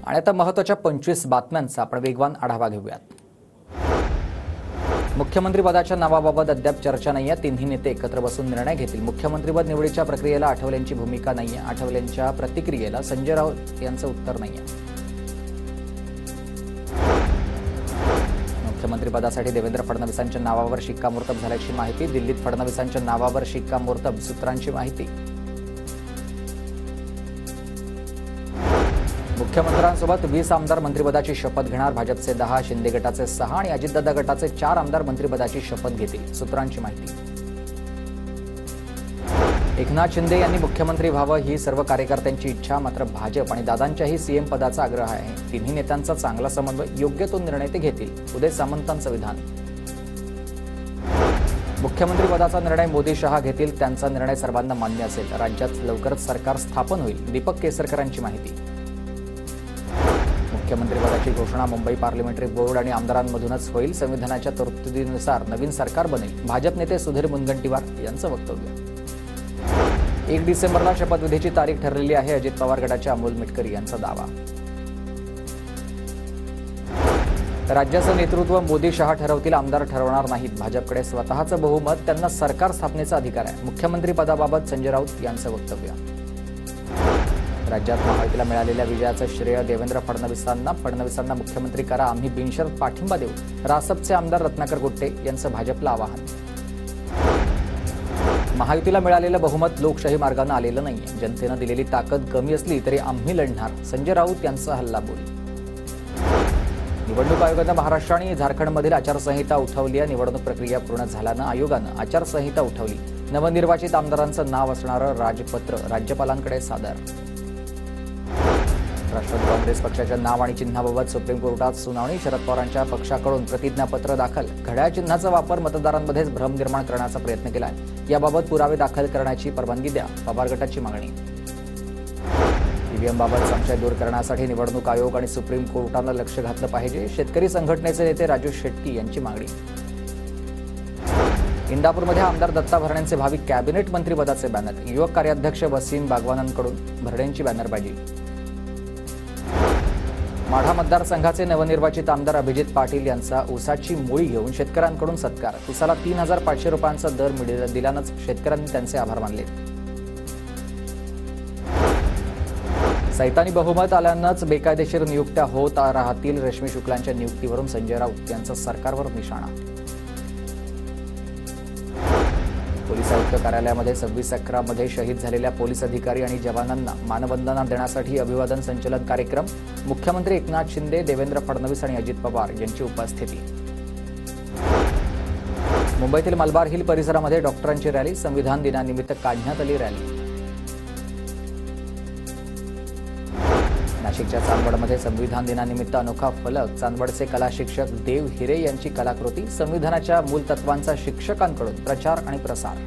आणि आता महत्त्वाच्या 25 बातम्यांचा आपण वेगवान आढावा घेऊयात। मुख्यमंत्रीपदाच्या नावाबाबत अद्याप चर्चा नाहीये। तिन्ही नेते एकत्र बसून निर्णय घेतील। मुख्यमंत्रीपद निवडीच्या प्रक्रियेला आठवलेंची भूमिका नाहीये। आठवलेंच्या प्रतिक्रियेला संजय राऊत यांचं उत्तर नाहीये। मुख्यमंत्रीपदासाठी देवेंद्र फडणवीसांच्या नावावर शिक्कामोर्तब झाल्याची माहिती। दिल्लीत फडणवीसांच्या नावावर शिक्कामोर्तब, सूत्रांची माहिती। मुख्यमंत्र्यांसोबत 20 आमदार मंत्रिपदाची शपथ घेणार। भाजपचे 10, शिंदे गटाचे 6 आणि अजितदादा गटाचे 4 आमदार मंत्रिपदाची शपथ घेतील, सूत्रांची माहिती। एकनाथ शिंदे यांनी मुख्यमंत्री व्हावं ही सर्व कार्यकर्त्यांची इच्छा, मात्र भाजप आणि दादांच्याही सीएम पदाचा आग्रह आहे। तिन्ही नेत्यांचा चांगला समन्वय, योग्य तो निर्णय ते घेतील, उदय सामंतांचं विधान। मुख्यमंत्रीपदाचा निर्णय मोदी शहा घेतील, त्यांचा निर्णय सर्वांना मान्य असेल। राज्यात लवकरच सरकार स्थापन होईल, दीपक केसरकरांची माहिती। मुख्यमंत्रीपदाची घोषणा मुंबई पार्लमेंटरी बोर्ड आणि आमदारांमधूनच होईल। संविधानाच्या तरतुदीनुसार नवीन सरकार बनेल, भाजप नेते सुधीर मुनगंटीवार यांचं वक्तव्य। 1 डिसेंबरला शपथविधीची तारीख ठरलेली आहे, अजित पवार गटाचे अमोल मिटकरी यांचा दावा। राज्याचं नेतृत्व मोदी शहा ठरवतील, आमदार ठरवणार नाहीत। भाजपकडे स्वतःचं बहुमत, त्यांना सरकार स्थापनेचा अधिकार आहे। मुख्यमंत्रीपदाबाबत संजय राऊत यांचं वक्तव्य। राज्यात महायुतीला मिळालेल्या विजयाचं श्रेय देवेंद्र फडणवीसांना मुख्यमंत्री करा, आम्ही बिनशर्त पाठिंबा देऊ। रासपचे आमदार रत्नाकर गुट्टे यांचं भाजपला आवाहन। महायुतीला मिळालेलं बहुमत लोकशाही मार्गाने आलेलं नाहीये। जनतेनं दिलेली ताकद कमी असली तरी आम्ही लढणार, संजय राऊत यांचा हल्लाबोल। निवडणूक आयोगानं महाराष्ट्र आणि झारखंडमधील आचारसंहिता उठवली आहे। निवडणूक प्रक्रिया पूर्ण झाल्यानं आयोगानं आचारसंहिता उठवली। नवनिर्वाचित आमदारांचं नाव असणारं राजपत्र राज्यपालांकडे सादर। राष्ट्रवादी काँग्रेस पक्षाच्या नाव आणि चिन्हाबाबत सुप्रीम कोर्टात सुनावणी। शरद पवारांच्या पक्षाकडून प्रतिज्ञापत्र दाखल। घड्याळ चिन्हाचा वापर मतदारांमध्येच भ्रम निर्माण करण्याचा प्रयत्न केलाय, याबाबत पुरावे दाखल करण्याची परवानगी द्या, पवार गटाची मागणी। ईव्हीएमबाबत संशय दूर करण्यासाठी निवडणूक आयोग आणि सुप्रीम कोर्टानं लक्ष घातलं पाहिजे, शेतकरी संघटनेचे नेते राजू शेट्टी यांची मागणी। इंदापूरमध्ये आमदार दत्ता भरणेंचे भावी कॅबिनेट मंत्रिपदाचे बॅनर। युवक कार्याध्यक्ष वसीम बागवानांकडून भरणेंची बॅनरबाजी। माढा मतदारसंघाचे नवनिर्वाचित आमदार अभिजित पाटील यांचा ऊसाची मोळी घेऊन शेतकऱ्यांकडून सत्कार। ऊसाला 3500 रुपयांचा दर दिल्यानंच शेतकऱ्यांनी त्यांचे आभार मानले। सैतानी बहुमत आल्यानंच बेकायदेशीर नियुक्त्या होत राहतील। रश्मी शुक्लांच्या नियुक्तीवरून संजय राऊत यांचा सरकारवर निशाणा। पोलीस आयुक्त कार्यालयामध्ये 26/11 शहीद झालेल्या पोलीस अधिकारी आणि जवानांना मानवंदना देण्यासाठी अभिवादन संचलन कार्यक्रम। मुख्यमंत्री एकनाथ शिंदे, देवेंद्र फडणवीस आणि अजित पवार यांची उपस्थिती। मुंबईतील मलबार हिल परिसरामध्ये डॉक्टरांची रॅली। संविधान दिनानिमित्त काढण्यात आली रॅली। नाशिकच्या चांदवडमध्ये संविधान दिनानिमित्त अनोखा फलक। चांदवडचे कला शिक्षक देव हिरे यांची कलाकृती। संविधानाच्या मूलतत्वांचा शिक्षकांकडून प्रचार आणि प्रसार।